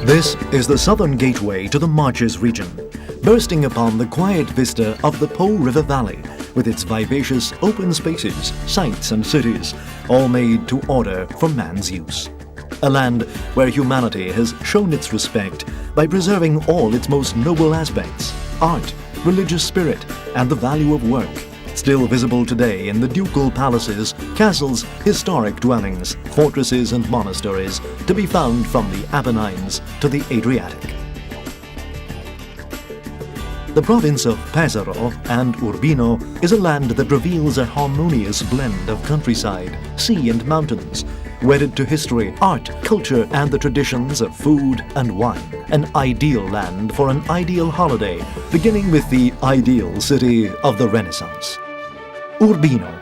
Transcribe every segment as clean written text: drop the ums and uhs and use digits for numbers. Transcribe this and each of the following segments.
This is the southern gateway to the Marches region, bursting upon the quiet vista of the Po River Valley with its vivacious open spaces, sites and cities, all made to order for man's use. A land where humanity has shown its respect by preserving all its most noble aspects, art, religious spirit and the value of work, still visible today in the ducal palaces, castles, historic dwellings, fortresses and monasteries to be found from the Apennines to the Adriatic. The province of Pesaro and Urbino is a land that reveals a harmonious blend of countryside, sea and mountains, wedded to history, art, culture and the traditions of food and wine. An ideal land for an ideal holiday, beginning with the ideal city of the Renaissance. Urbino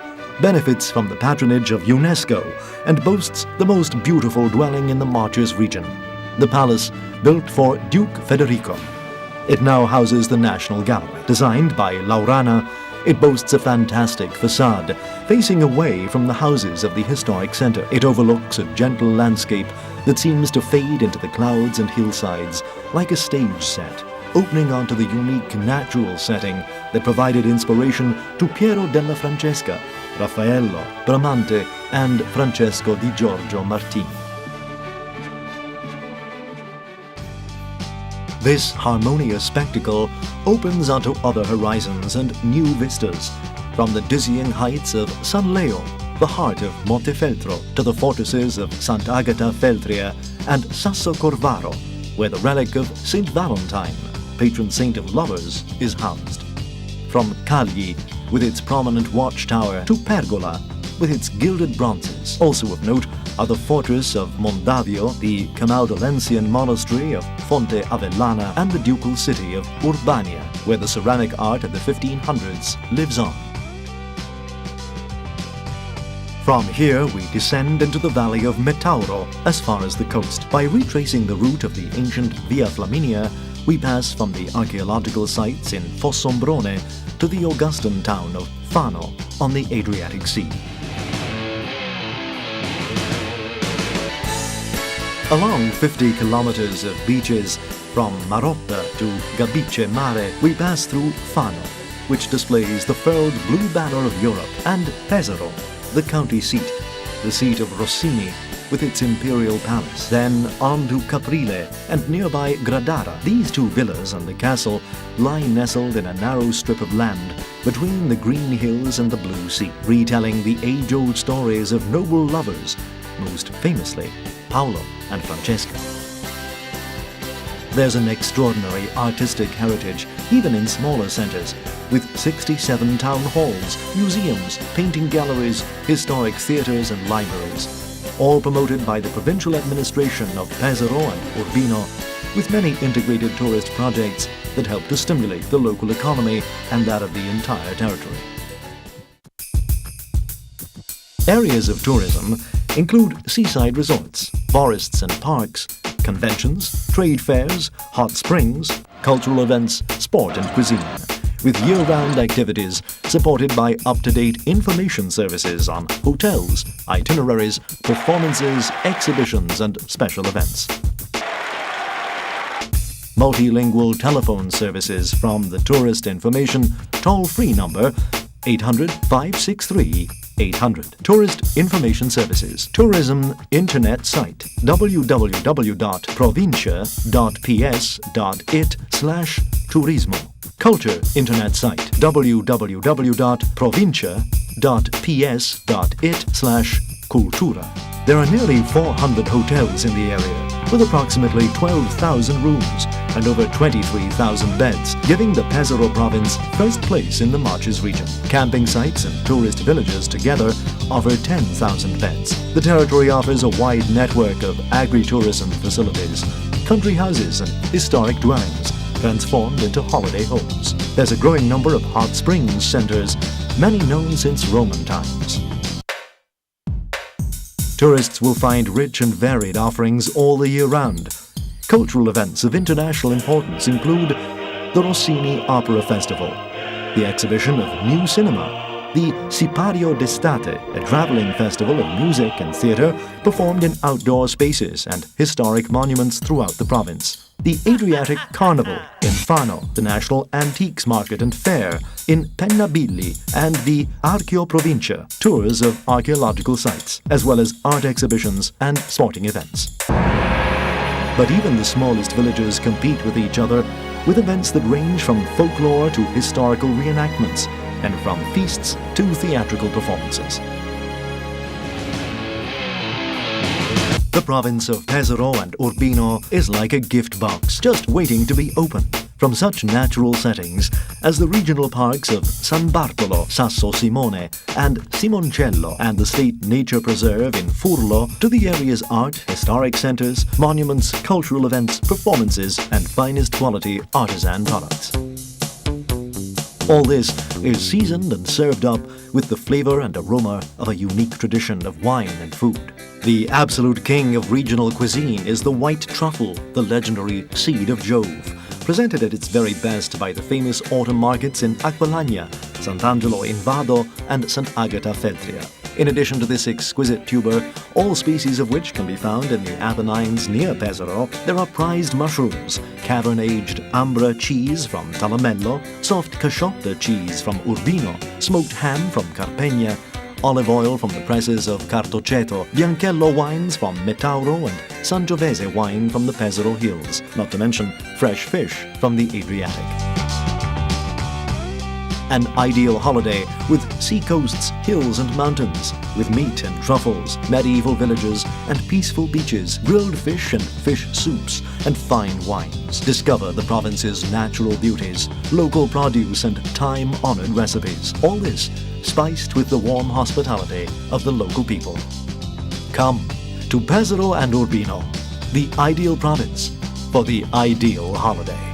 benefits from the patronage of UNESCO and boasts the most beautiful dwelling in the Marches region, the palace built for Duke Federico. It now houses the National Gallery. Designed by Laurana, it boasts a fantastic facade facing away from the houses of the historic center. It overlooks a gentle landscape that seems to fade into the clouds and hillsides like a stage set, opening onto the unique natural setting that provided inspiration to Piero della Francesca, Raffaello, Bramante and Francesco di Giorgio Martini. This harmonious spectacle opens onto other horizons and new vistas, from the dizzying heights of San Leo, the heart of Montefeltro, to the fortresses of Sant'Agata Feltria and Sasso Corvaro, where the relic of Saint Valentine, patron saint of lovers, is housed. From Cagli, with its prominent watchtower, to Pergola, with its gilded bronzes. Also of note are the fortress of Mondavio, the Camaldolensian monastery of Fonte Avellana, and the ducal city of Urbania, where the ceramic art of the 1500s lives on. From here we descend into the valley of Metauro as far as the coast. By retracing the route of the ancient Via Flaminia, we pass from the archaeological sites in Fossombrone to the Augustan town of Fano on the Adriatic Sea. Along 50 kilometers of beaches from Marotta to Gabice Mare, we pass through Fano, which displays the furled blue banner of Europe, and Pesaro, the county seat, the seat of Rossini with its imperial palace. Then on to Caprile and nearby Gradara. These two villas and the castle lie nestled in a narrow strip of land between the green hills and the blue sea, retelling the age-old stories of noble lovers, most famously Paolo and Francesca. There's an extraordinary artistic heritage even in smaller centers, with 67 town halls, museums, painting galleries, historic theaters and libraries, all promoted by the provincial administration of Pesaro and Urbino, with many integrated tourist projects that help to stimulate the local economy and that of the entire territory. Areas of tourism include seaside resorts, forests and parks, conventions, trade fairs, hot springs, cultural events, sport and cuisine, with year-round activities supported by up-to-date information services on hotels, itineraries, performances, exhibitions and special events. Multilingual telephone services from the Tourist Information toll-free number 800-563-800. Tourist Information Services. Tourism Internet site www.provincia.ps.it/turismo. Culture Internet site www.provincia.ps.it/cultura. There are nearly 400 hotels in the area, with approximately 12,000 rooms and over 23,000 beds, giving the Pesaro province first place in the Marches region. Camping sites and tourist villages together offer 10,000 beds. The territory offers a wide network of agri-tourism facilities, country houses and historic dwellings transformed into holiday homes. There's a growing number of hot springs centers, many known since Roman times. Tourists will find rich and varied offerings all the year round. Cultural events of international importance include the Rossini Opera Festival, the exhibition of new cinema, the Sipario d'Estate, a traveling festival of music and theatre performed in outdoor spaces and historic monuments throughout the province. The Adriatic Carnival in Fano, the National Antiques Market and Fair in Pennabilli, and the Archeoprovincia, tours of archaeological sites, as well as art exhibitions and sporting events. But even the smallest villages compete with each other with events that range from folklore to historical reenactments and from feasts to theatrical performances. The province of Pesaro and Urbino is like a gift box just waiting to be opened. From such natural settings as the regional parks of San Bartolo, Sasso Simone and Simoncello and the State Nature Preserve in Furlo to the area's art, historic centres, monuments, cultural events, performances and finest quality artisan products. All this is seasoned and served up with the flavour and aroma of a unique tradition of wine and food. The absolute king of regional cuisine is the white truffle, the legendary seed of Jove, presented at its very best by the famous autumn markets in Aquilagna, Sant'Angelo in Vado and St. Agata Feltria. In addition to this exquisite tuber, all species of which can be found in the Apennines near Pesaro, there are prized mushrooms, cavern-aged Ambra cheese from Talamello, soft casciotta cheese from Urbino, smoked ham from Carpegna, olive oil from the presses of Cartoceto, Bianchello wines from Metauro and Sangiovese wine from the Pesaro Hills, not to mention fresh fish from the Adriatic. An ideal holiday with sea coasts, hills and mountains, with meat and truffles, medieval villages and peaceful beaches, grilled fish and fish soups, and fine wines. Discover the province's natural beauties, local produce and time-honored recipes. All this spiced with the warm hospitality of the local people. Come to Pesaro and Urbino, the ideal province for the ideal holiday.